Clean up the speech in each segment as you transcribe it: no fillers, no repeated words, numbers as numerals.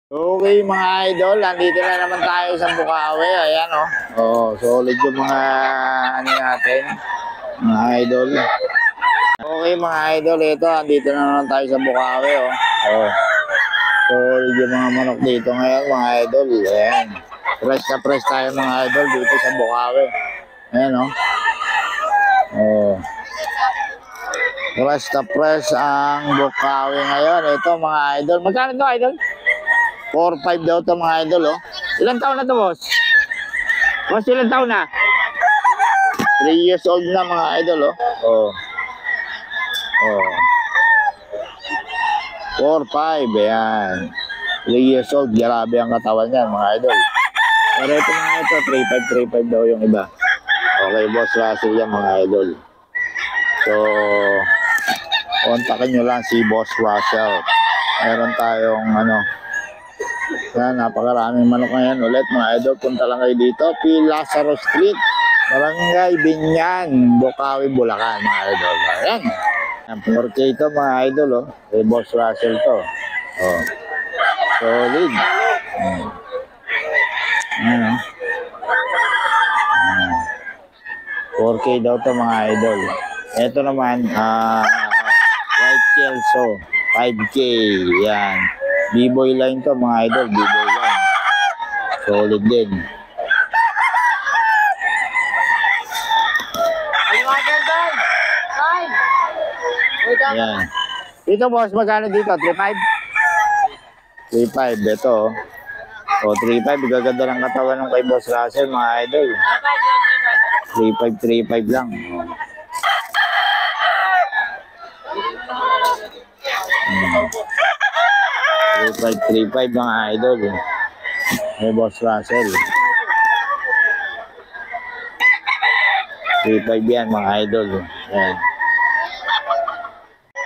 Okay mga idol, nandito na naman tayo sa Bukawi. Ayan oh. Oh, solid yung mga ano natin, mga idol. Okay mga idol, ito nandito na naman tayo sa Bukawi oh. Oh. Solid yung mga manok dito ngayon mga idol. Ayan. Fresh na fresh tayo mga idol dito sa Bukawi. Ayan oh. Oh. Fresh na fresh ang Bukawi ngayon. Ito mga idol. Magkano ito idol? 4-5 daw ito mga idol, oh. Ilang taon na ito, boss? Boss, ilang taon na? 3 years old na mga idol, oh. Oh. Oh. 4-5, ayan. 3 years old, grabe ang katawan niyan, mga idol. Pero ito mga ito, 3-5 daw yung iba. Okay, boss Russell yan, mga idol. So, kontakin nyo lang si Boss Russell. Meron tayong, yan, napakaraming manok ngayon ulit mga idol. Punta lang kayo dito, P. Lazaro Street, Barangay Binyan, Bukawi, Bulacan mga idol. Ayan, 4K ito mga idol, oh. Kay Boss Russell to. Oh. Solid. Ayan, oh. 4K daw to mga idol. Ito naman, White Kelso, 5K. Yan. B-boy line to mga idol, B-boy line. Solid din. Yan. Dito boss, magkano dito? 3.5? 3.5, ito. O, 3.5, gaganda ng katawan ng kay Boss Russell mga idol. 3.5 lang. 3.5 mga idol. May Boss Russell. 3.5 yan mga idol. Yan.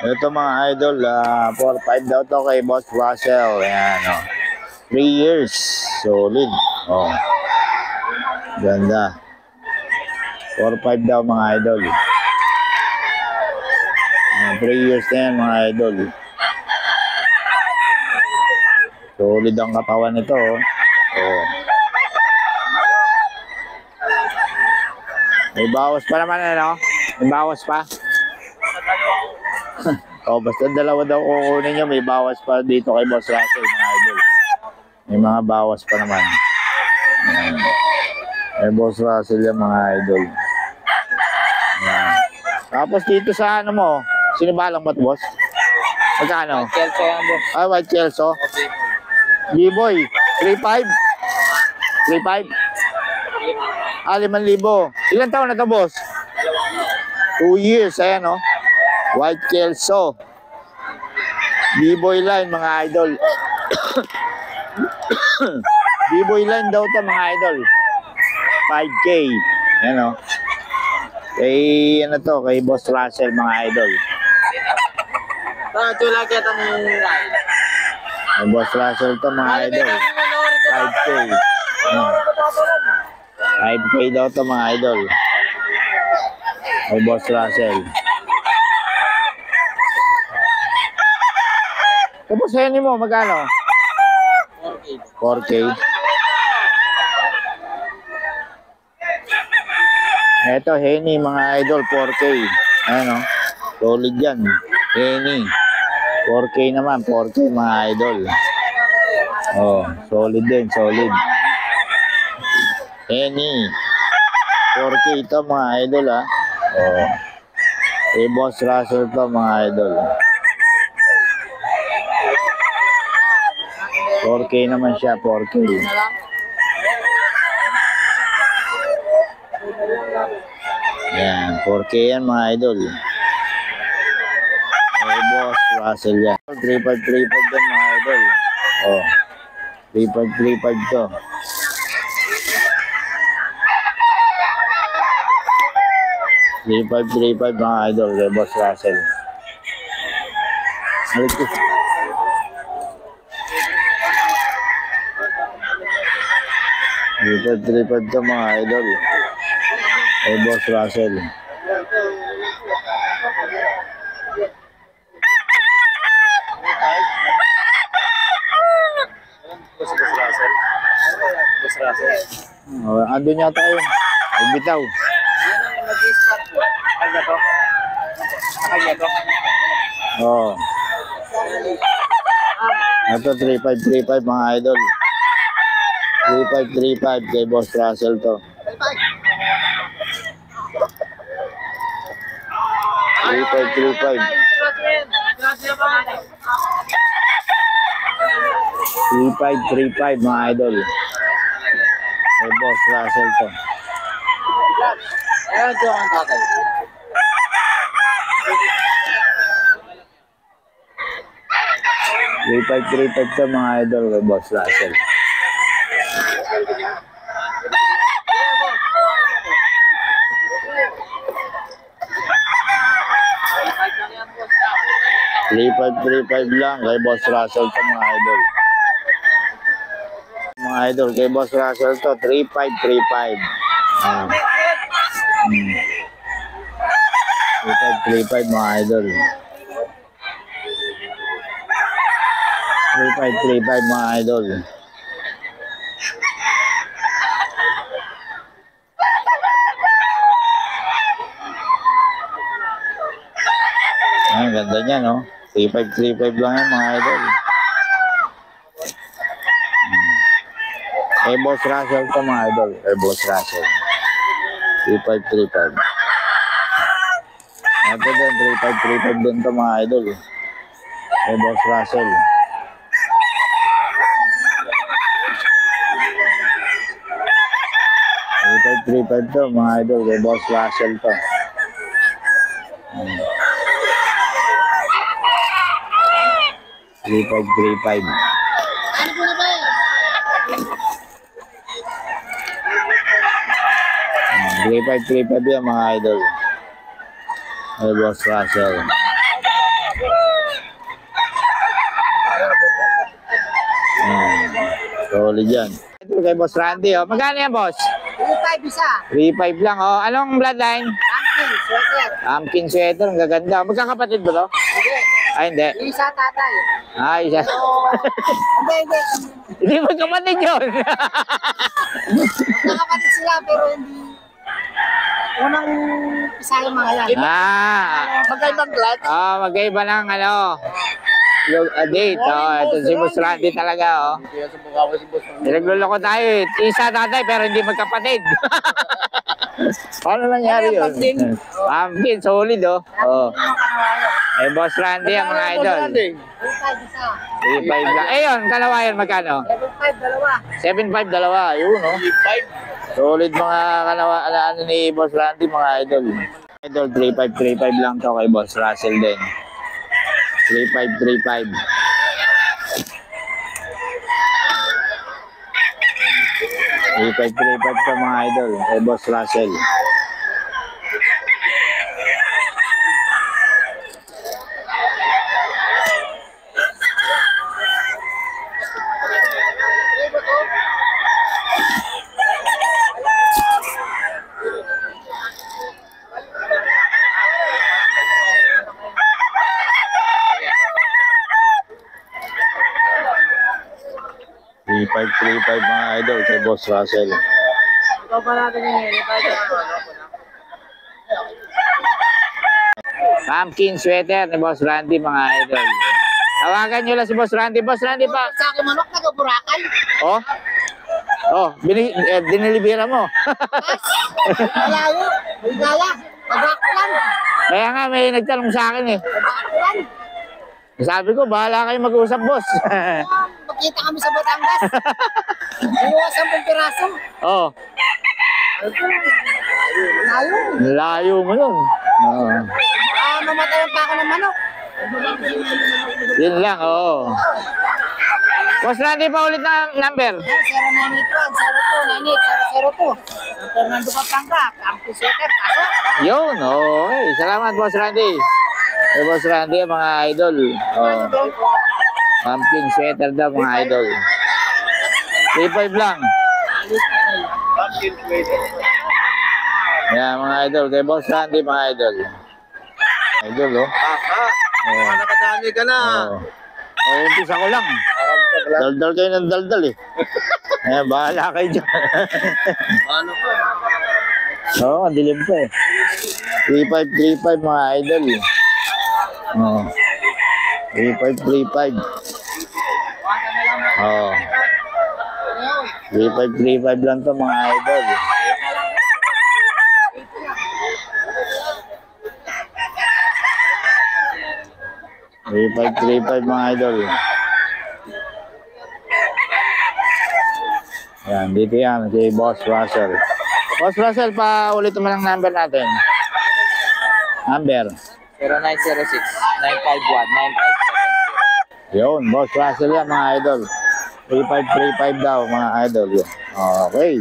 Ito mga idol, 4.5 daw to kay Boss Russell. Yan, oh. 3 years. Solid. Oh. Ganda. 4.5 daw mga idol. 3 years na yan mga idol. Solid ang katawan nito, oh. Oh. May bawas pa naman, ano? May bawas pa. Oh, basta dalawa daw kukunin nyo, may bawas pa dito kay Boss Russell mga idol. May mga bawas pa naman. May Boss Russell yung mga idol. Ayan. Tapos dito sa ano mo, sinibalang ba't boss? Magkano? White Kelso yan, boss. Ah, White Kelso. B-boy, 3.5? 3.5? Ah, 5,000. Ilan taon na to boss? 2 years, ayan oh. White Kelso. B-boy line mga idol. B-boy line daw to mga idol. 5K. Ayan o. Kay ano to, kay Boss Russell mga idol. Ito lagi itong Kay Boss Russell to mga idol. 5K. Ayan. 5K daw to mga idol. Kay Boss Russell. Tapos yan mo, magkano? 4K. Ito, Henny, mga idol, 4K. Ayan o. Solid yan. Henny. 4K naman, 4K mga idol. Oh, solid din, solid. Henny. 4K ito mga idol, ha. Oh. Eh, Boss Russell to mga idol. 4K naman siya, 4K. Yan, 4K yan mga idol. Okay, Boss Russell yan. 3.5 din mga idol. Oh, 3.5 to. 3.5 mga idol kay Boss Russell. Halito. 3.5 to mga idol. Kay Boss Russell. Oh, andun yata yun. Ay, bitaw. Nag-start po. Kanya to. Kanya to. Oh. Ito, 3535 mga idol. 3535 kay Boss Russell to. 3535. 3535 mga idol. Kay Boss Russell to. Ayan, ito ang tatay. 3535 to mga idol kay Boss Russell. $3,535 lang kay Boss Russell to mga idol. Mga idol kay Boss Russell to 3535. Ah. 3535 mga idol. 3535 mga idol. Ay, ganda niya, no? 3535 lang yan, mga idol. Eh, Boss Russell to, mga idol. Eh, Boss Russell. 3535. Ito din, 3535 din to, mga idol. Eh, Boss Russell. $3,535 to, mga idol. Eh, Boss Russell to. 3535. Ano po na ba yan? 3535 yan mga idol. Ay, Boss Russell. Solid yan. Ito kay Boss Randy, oh. Magkano yan, Boss? 3-5 isa. 3.5 lang, oh. Anong bloodline? Pumpkin, sweater. Pumpkin sweater, ang gaganda. Magkakapatid ba to? Hindi. Ay, hindi. Isa tatay. Ay, isa. Hindi, hindi. Hindi magkapatid yun. Nakapatid sila pero hindi. Unang isa yung mga yan. Magkaibang clutch. Magkaiba ng ano. Yung date, oh. Ito si Boss Randy talaga, oh. Nagluloko tayo, eh. Isa tatay pero hindi magkapatid. Paano nangyari yun? Pumpkin, solid, oh. Oh. Eh, Boss Randy, ang mga idol. 3-5 isa. 3.5 lang. Eh, yun, kalawayan, magkano? 7-5 dalawa. 7.5 dalawa, yun, oh. Solid mga ano ni Boss Randy, mga idol. Idol, 3.5 lang to kay Boss Russell din. 3.5 to mga idol kay Boss Russell. $3.5 mga idol kay Boss Russell. Ikaw pa natin yung Pumpkin sweater ni Boss Randy, mga idol. Tawagan nyo lang si Boss Randy. Boss Randy pa. Sa akin manok, nag-Boracay. Oh? Oh, dinilibira mo. Malayo. Ligaya. Nag-Aklan. Kaya nga may nagtanong sa akin, eh. Nag-Aklan. Sabi ko, bahala kayo mag-usap, boss. Magkita kami sa Batangas. Inuwa 10 piraso. Oh, Malayo. layo mo nun. Oh. Mamatayan pa ako ng manok. Yun lang, oo. Boss Randy pa ulit na number. 0981 02 98 002. Fernando Pampanga. Campus Sweater. Kaso. Yun, okay. Salamat, Boss Randy. Eh, Boss Randy, mga idol. Oh. Pumpkin sweater daw, mga idol. 3.5 lang. Pumpkin Sweater. Yan, mga idol. Kay Boss Randy, mga idol. Idol, oh. Nakadami ka na. Oh. Oh, umpisa ko lang. Daldal kayo ng daldal eh. Eh, bahala kayo dyan. Ano po? Oo, ang dilim pa eh. 3535 mga idol. Oo. 3535. Oo. 3535 lang to mga idol. Three five mga idol. Yan, dito yan, si Boss Russell. Boss Russell, pa ulit naman ang number natin. Number. 0906-951-9570. Yun, Boss Russell yan mga idol. 3535 daw mga idol. Yun. Okay.